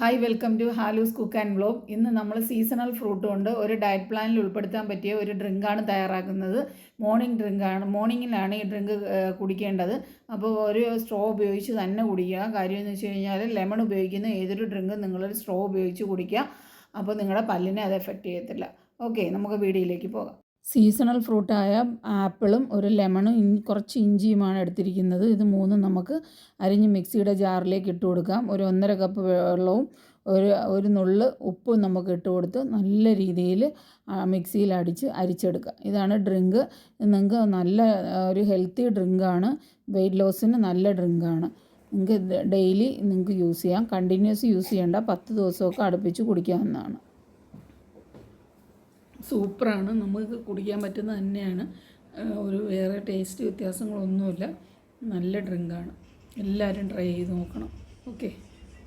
Hi welcome to Halu's cook and vlog. ഇന്ന് നമ്മൾ seasonal fruit കൊണ്ട് ഒരു ഡയറ്റ് പ്ലാനിൽ ഉൾപ്പെടുത്താൻ പറ്റിയ ഒരു ഡ്രിങ്കാണ് തയ്യാറാക്കുന്നത്. മോർണിംഗ് ഡ്രിങ്കാണ്. മോർണിംഗിലാണ് ഈ ഡ്രിങ്ക് കുടിക്കേണ്ടത്. അപ്പോൾ ഒരു സ്ട്രോ ഉപയോഗിച്ച് തന്നെ കുടിക്കുക. കാര്യം എന്ന് വെച്ച് കഴിഞ്ഞാൽ ലെമൺ ഉപയോഗിക്കുന്ന ഏതൊരു ഡ്രിങ്കും നിങ്ങളൊരു സ്ട്രോ ഉപയോഗിച്ച് കുടിക്കുക. അപ്പോൾ നിങ്ങളുടെ പല്ലിനെ അത് എഫക്റ്റ് ചെയ്യത്തില്ല. ഓക്കെ, നമുക്ക് വീഡിയോയിലേക്ക് പോകാം. സീസണൽ ഫ്രൂട്ടായ ആപ്പിളും ഒരു ലെമണും കുറച്ച് ഇഞ്ചിയുമാണ് എടുത്തിരിക്കുന്നത്. ഇത് മൂന്നും നമുക്ക് അരിഞ്ഞ് മിക്സിയുടെ ജാറിലേക്ക് ഇട്ട് കൊടുക്കാം. ഒരു 1.5 കപ്പ് വെള്ളവും ഒരു നുള്ള് ഉപ്പും നമുക്ക് ഇട്ട് കൊടുത്ത് നല്ല രീതിയിൽ മിക്സിയിൽ അരിച്ചെടുക്കുക. ഇതാണ് ഡ്രിങ്ക്. നിങ്ങൾക്ക് നല്ല ഒരു ഹെൽത്തി ഡ്രിങ്കാണ്. വെയിറ്റ് ലോസിന് നല്ല ഡ്രിങ്കാണ്. നിങ്ങൾക്ക് ഡെയിലി നിങ്ങൾക്ക് യൂസ് ചെയ്യാം. കണ്ടിന്യൂസ് യൂസ് ചെയ്യേണ്ട, 10 ദിവസമൊക്കെ അടുപ്പിച്ച് കുടിക്കാവുന്നതാണ്. സൂപ്പറാണ്, നമുക്ക് കുടിക്കാൻ പറ്റുന്നത് തന്നെയാണ്. ഒരു വേറെ ടേസ്റ്റ് വ്യത്യാസങ്ങളൊന്നുമില്ല. നല്ല ഡ്രിങ്കാണ്. എല്ലാവരും ട്രൈ ചെയ്ത് നോക്കണം. ഓക്കെ.